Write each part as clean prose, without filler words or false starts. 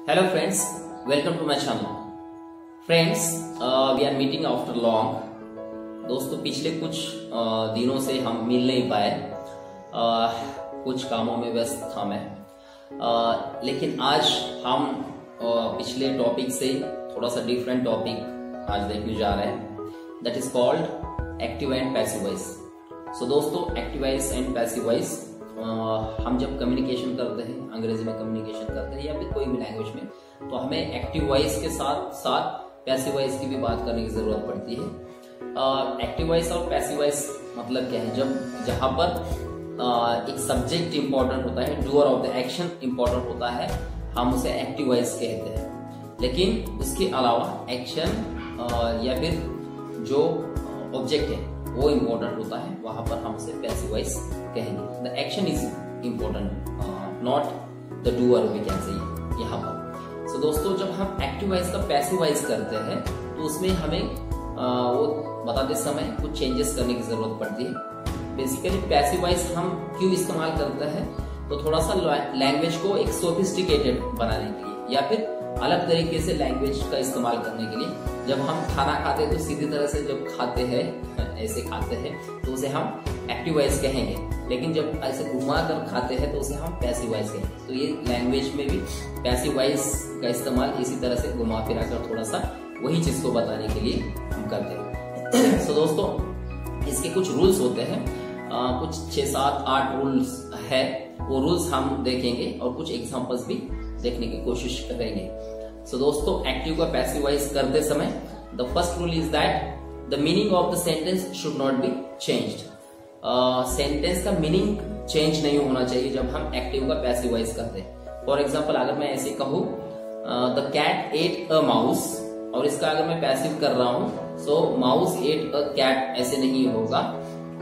Hello friends, welcome to my channel. Friends, we are meeting after long. दोस्तों पिछले कुछ दिनों से हम मिल नहीं पाए, कुछ कामों में व्यस्त था मैं, लेकिन आज हम पिछले टॉपिक से थोड़ा सा डिफरेंट टॉपिक आज देखने जा रहे हैं. That is called active and passive voice. So दोस्तों, active voice and passive voice हम जब कम्युनिकेशन करते हैं, अंग्रेजी में कम्युनिकेशन करते हैं या फिर कोई भी लैंग्वेज में, तो हमें एक्टिव वॉइस के साथ साथ पैसिव वॉइस की भी बात करने की जरूरत पड़ती है. एक्टिव वॉइस और पैसिव वॉइस मतलब क्या है? जब जहां पर एक सब्जेक्ट इंपॉर्टेंट होता है, doer of the action important होता है, हम उसे एक्टिव वॉइस कहते हैं. लेकिन उसके अलावा एक्शन या फिर जो ऑब्जेक्ट है वो इम्पोर्टेंट होता है, वहां पर हम उसे पैसिव वॉइस कहेंगे. The action is important, not the doer we can say यहाँ पर. सो दोस्तों, जब हम एक्टिव वॉइस का पैसिव वॉइस करते हैं तो उसमें हमें वो बताते समय कुछ चेंजेस करने की जरूरत पड़ती है. बेसिकली पैसिव वॉइस हम क्यों इस्तेमाल करते हैं? तो थोड़ा सा लैंग्वेज को एक सोफिस्टिकेटेड बनाने के लिए या फिर अलग तरीके से लैंग्वेज का इस्तेमाल करने के लिए. जब हम खाना खाते हैं तो सीधी तरह से जब खाते हैं, ऐसे खाते हैं, तो उसे हम एक्टिव वॉइस कहेंगे. लेकिन जब ऐसे घुमा कर खाते हैं तो उसे हम पैसिव वॉइस कहेंगे. तो ये लैंग्वेज में भी पैसिव वॉइस का इस्तेमाल इसी तरह से घुमा फिरा कर थोड़ा सा वही चीज को बताने के लिए हम करते हैं. सो दोस्तों, इसके कुछ रूल्स होते हैं, कुछ 6, 7, 8 रूल्स है. वो रूल्स हम देखेंगे और कुछ एग्जांपल्स भी देखने की कोशिश करेंगे. सो दोस्तों, एक्टिव का पैसिव वॉइस करते समय the first rule is that the meaning of the sentence should not be changed. Sentence का मीनिंग चेंज नहीं होना चाहिए जब हम एक्टिव का पैसिव वॉइस करते हैं. फॉर एग्जाम्पल, अगर मैं ऐसे कहूं the cat ate a mouse, और इसका अगर मैं पैसिव कर रहा हूं, so mouse ate a cat ऐसे नहीं होगा.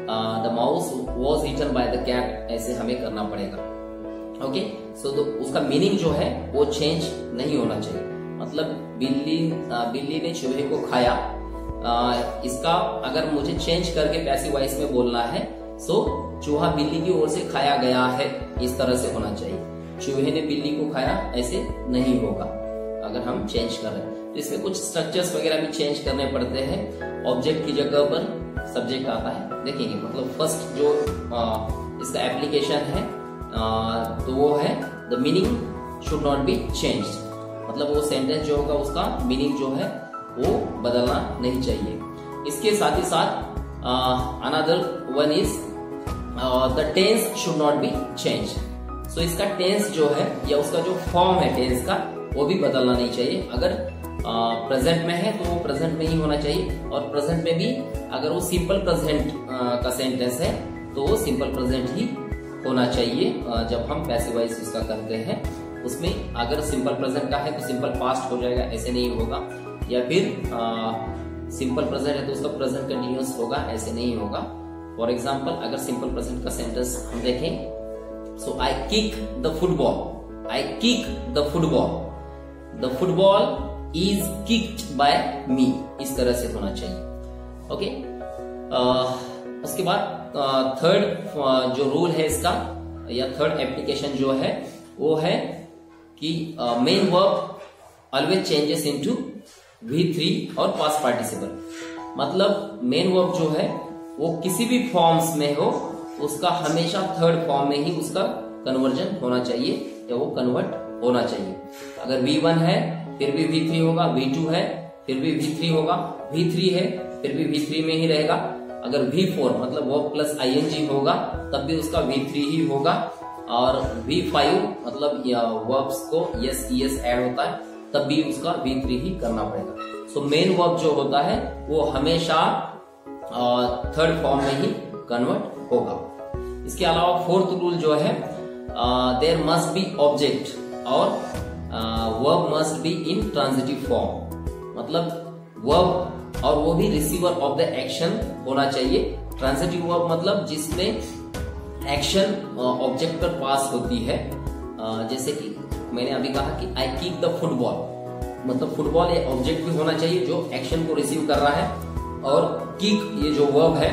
The mouse was eaten by the cat ऐसे हमें करना पड़ेगा. ओके, सो उसका मीनिंग जो है वो चेंज नहीं होना चाहिए. मतलब बिल्ली ने चूहे को खाया, इसका अगर मुझे चेंज करके पैसिव वॉइस में बोलना है, सो चूहा बिल्ली की ओर से खाया गया है, इस तरह से होना चाहिए. चूहे ने बिल्ली को खाया ऐसे नहीं होगा अगर हम चेंज कर रहे हैं. तो इसमें कुछ स्ट्रक्चर्स वगैरह भी चेंज करने पड़ते हैं. ऑब्जेक्ट की जगह पर सब्जेक्ट आता है, देखेंगे. मतलब फर्स्ट जो इसका एप्लीकेशन है तो वो है the meaning should not be changed. मतलब वो सेंटेंस जो होगा उसका मीनिंग जो है वो बदलना नहीं चाहिए. इसके साथ ही साथ another one is the tense should not be changed. So इसका टेंस जो है या उसका जो फॉर्म है टेंस का, वो भी बदलना नहीं चाहिए. अगर प्रेजेंट में है तो वो प्रेजेंट में ही होना चाहिए, और प्रेजेंट में भी अगर वो सिंपल प्रेजेंट का सेंटेंस है तो वो सिंपल प्रेजेंट ही होना चाहिए. जब हम पैसिव वॉइस इसका करते हैं, उसमें अगर सिंपल प्रेजेंट का है तो सिंपल पास्ट हो जाएगा, ऐसे नहीं होगा. या फिर सिंपल प्रेजेंट है तो उसका प्रेजेंट कंटिन्यूअस होगा, ऐसे नहीं होगा. फॉर एग्जाम्पल, अगर सिंपल प्रेजेंट का सेंटेंस हम देखें, so I kick the football, I kick the football, the football is kicked by me, इस तरह से होना चाहिए. ओके, उसके बाद थर्ड जो रूल है इसका, या थर्ड एप्लीकेशन जो है वो है कि main verb always changes into V3 और पास्ट पार्टिसिपल. मतलब मेन वर्ब जो है वो किसी भी फॉर्म्स में हो, उसका हमेशा थर्ड फॉर्म में ही उसका कन्वर्जन होना चाहिए या वो कन्वर्ट होना चाहिए. अगर V1 है फिर भी V3 होगा, V2 है फिर भी V3 होगा, V3 है फिर भी V3 में ही रहेगा. अगर V4 मतलब वर्ब प्लस ING होगा तब भी उसका V3 ही होगा, और V5 मतलब वर्ब्स को yes ES ऐड होता है तब भी उसका V3 ही करना पड़ेगा. सो मेन वर्ब जो होता है वो हमेशा थर्ड फॉर्म में ही कन्वर्ट होगा. इसके अलावा फोर्थ रूल जो है, देयर मस्ट बी ऑब्जेक्ट और verb must be in transitive form. मतलब वर्ब और वो भी रिसीवर ऑफ द एक्शन होना चाहिए. ट्रांजिटिव वर्ब मतलब जिसमें एक्शन ऑब्जेक्ट पर पास होती है. जैसे कि मैंने अभी कहा कि आई किक द फुटबॉल, मतलब फुटबॉल ये ऑब्जेक्ट भी होना चाहिए जो एक्शन को रिसीव कर रहा है, और किक ये जो वर्ब है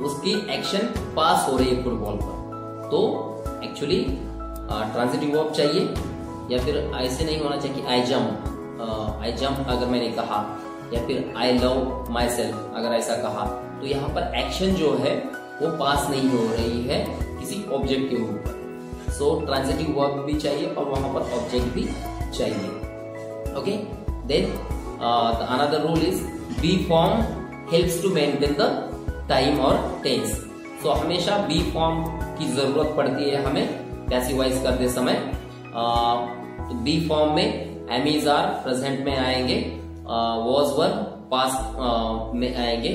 उसकी एक्शन पास हो रही है फुटबॉल पर. तो एक्चुअली ट्रांजिटिव वर्ब चाहिए या फिर ऐसे नहीं होना चाहिए कि आई जम्प अगर मैंने कहा, या फिर आई लव माई सेल्फ अगर ऐसा कहा, तो यहाँ पर एक्शन जो है वो पास नहीं हो रही है किसी ऑब्जेक्ट के ऊपर। सो ट्रांजिटिव वर्ब भी चाहिए और वहां पर ऑब्जेक्ट भी चाहिए। Okay, then another rule is B form helps to maintain the time और टेंस। सो हमेशा बी फॉर्म की जरूरत पड़ती है हमें पैसिव वॉइस करते समय। तो बी फॉर्म में एम इज आर प्रेजेंट में आएंगे, वॉज वर पास्ट में आएंगे,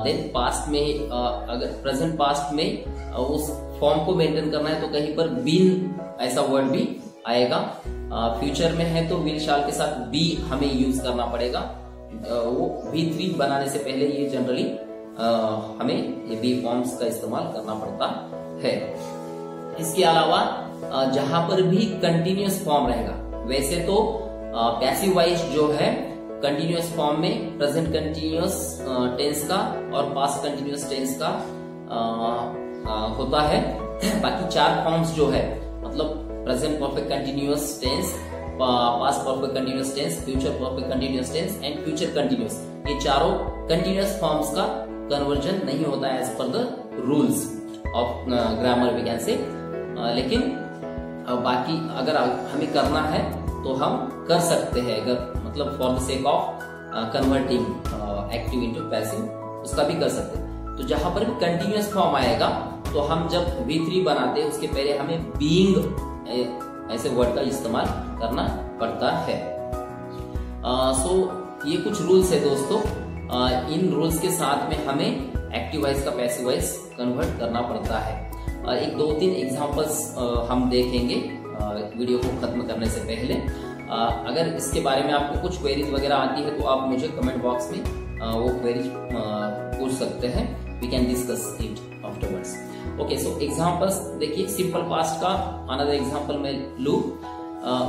देन पास्ट में अगर प्रेजेंट पास्ट में उस फॉर्म को मेंटेन करना है तो कहीं पर बीन ऐसा वर्ड भी आएगा। फ्यूचर में है तो विल शाल के साथ बी हमें यूज करना पड़ेगा। वो V3 बनाने से पहले ये जनरली हमें ये बी फॉर्म्स का इस्तेमाल करना पड़ता है। इसके अलावा जहां पर भी कंटिन्यूअस फॉर्म रहेगा, वैसे तो पैसिव वॉइस जो है कंटिन्यूअस फॉर्म में प्रेजेंट कंटिन्यूअस टेंस का और पास्ट कंटिन्यूअस टेंस का होता है। बाकी 4 फॉर्म्स जो है, मतलब present perfect continuous tense, past perfect continuous tense, future perfect continuous tense and future continuous, ये चारों कंटिन्यूअस फॉर्म्स का कन्वर्जन नहीं होता है as per the rules of grammar we can say. लेकिन बाकी अगर हमें करना है तो हम कर सकते हैं, अगर मतलब for the sake of converting active into passive, उसका भी कर सकते हैं। तो जहां पर भी कंटिन्यूअस फॉर्म आएगा तो हम जब V3 बनाते हैं उसके पहले हमें बीइंग ऐसे वर्ड का इस्तेमाल करना पड़ता है। सो ये कुछ रूल्स है दोस्तों। इन रूल्स के साथ में हमें एक्टिव वॉइस का पैसिव वॉइस कन्वर्ट करना पड़ता है। एक 2-3 एग्जांपल्स हम देखेंगे वीडियो को खत्म करने से पहले। अगर इसके बारे में आपको कुछ क्वेरीज वगैरह आती है तो आप मुझे कमेंट बॉक्स में वो क्वेरीज पूछ सकते हैं। We can discuss it afterwards. Okay, so examples देखिए। सिंपल पास्ट का अनदर एग्जांपल मैं लूं,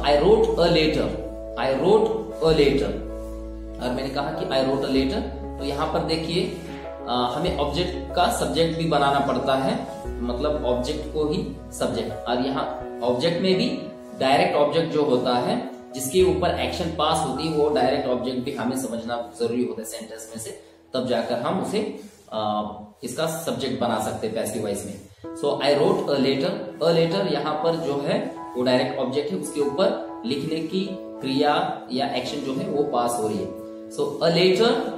I wrote a letter. I wrote a letter, और मैंने कहा कि आई रोट अ लेटर, तो यहाँ पर देखिए हमें ऑब्जेक्ट का सब्जेक्ट भी बनाना पड़ता है, मतलब ऑब्जेक्ट को ही सब्जेक्ट। और यहाँ ऑब्जेक्ट में भी डायरेक्ट ऑब्जेक्ट जो होता है जिसके ऊपर एक्शन पास होती है, वो डायरेक्ट ऑब्जेक्ट भी हमें समझना जरूरी होता है सेंटेंस में से, तब जाकर हम उसे इसका सब्जेक्ट बना सकते हैं पैसिव वॉइस में। So I wrote a letter. A letter यहाँ पर जो है वो डायरेक्ट ऑब्जेक्ट है, उसके ऊपर लिखने की क्रिया या एक्शन जो है वो पास हो रही है। सो अ लेटर,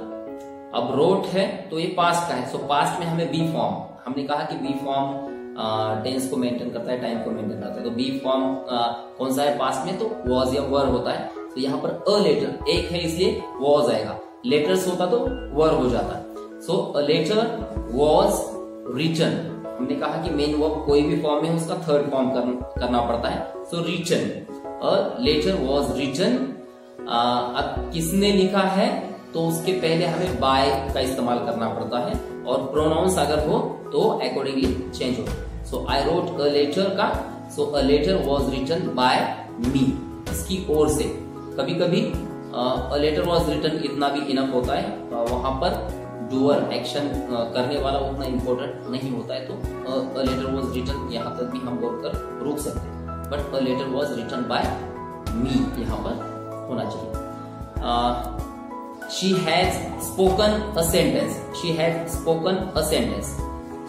अब रोट है तो ये पास्ट का है। सो पास्ट में हमें बी फॉर्म, हमने कहा कि बी फॉर्म टेंस को मेंटेन करता है, टाइम को मेंटेन करता है। तो बी फॉर्म कौन सा है पास्ट में, तो वॉज या वर होता है। तो यहाँ पर अ लेटर एक है इसलिए वॉज आएगा, लेटर्स होता तो वर हो जाता। सो अ लेटर वॉज रिटन, हमने कहा कि मेन वर्ब कोई भी फॉर्म में उसका थर्ड फॉर्म करना पड़ता है। So written, a letter was written. अब किसने लिखा है तो उसके पहले हमें बाय का इस्तेमाल करना पड़ता है, और प्रोनाउंस अगर हो तो अकॉर्डिंगली चेंज हो। सो आई रोट अ लेटर का, so a letter was written by me, इसकी ओर से। कभी कभी अ लेटर वॉज रिटन इतना भी इनफ होता है, वहां पर डूअर एक्शन करने वाला उतना इम्पोर्टेंट नहीं होता है, तो अ लेटर वॉज रिटन यहाँ तक भी हम बोलकर रुक सकते हैं। But a letter was written by me यहाँ पर होना चाहिए। She has spoken a sentence. She has spoken a sentence.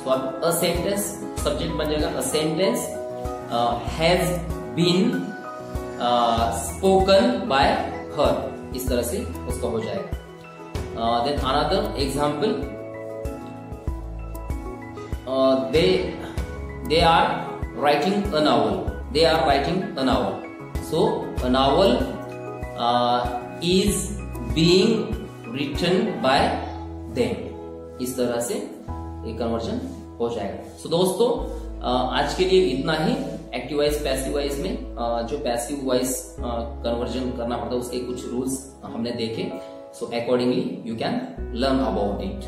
So अब a sentence subject बन जाएगा, a sentence has been spoken by her, इस तरह से उसका हो जाएगा। Then another example, they are writing a novel. They are writing a novel. So a novel is being written by them, इस तरह से ये कन्वर्जन हो जाएगा। सो दोस्तों आज के लिए इतना ही। एक्टिव वॉइस पैसिव वॉइस में जो पैसिव वॉइस कन्वर्जन करना पड़ता है उसके कुछ रूल्स हमने देखे। So accordingly you can learn about it.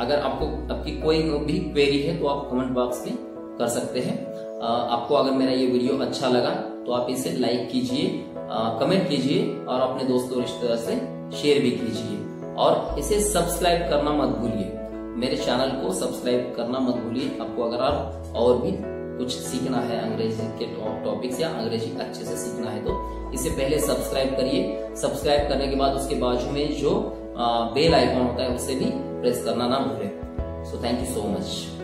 अगर आपकी कोई भी क्वेरी है तो आप कमेंट बॉक्स में कर सकते हैं। आपको अगर मेरा ये वीडियो अच्छा लगा तो आप इसे लाइक कीजिए, कमेंट कीजिए और अपने दोस्तों रिश्तेदार से शेयर भी कीजिए, और इसे सब्सक्राइब करना मत भूलिए। मेरे चैनल को सब्सक्राइब करना मत भूलिए। आपको अगर और भी कुछ सीखना है अंग्रेजी के टॉपिक्स या अंग्रेजी अच्छे से सीखना है तो इससे पहले सब्सक्राइब करिए। सब्सक्राइब करने के बाद उसके बाजू में जो बेल आइकॉन होता है उसे भी प्रेस करना ना भूलें। So thank you so much.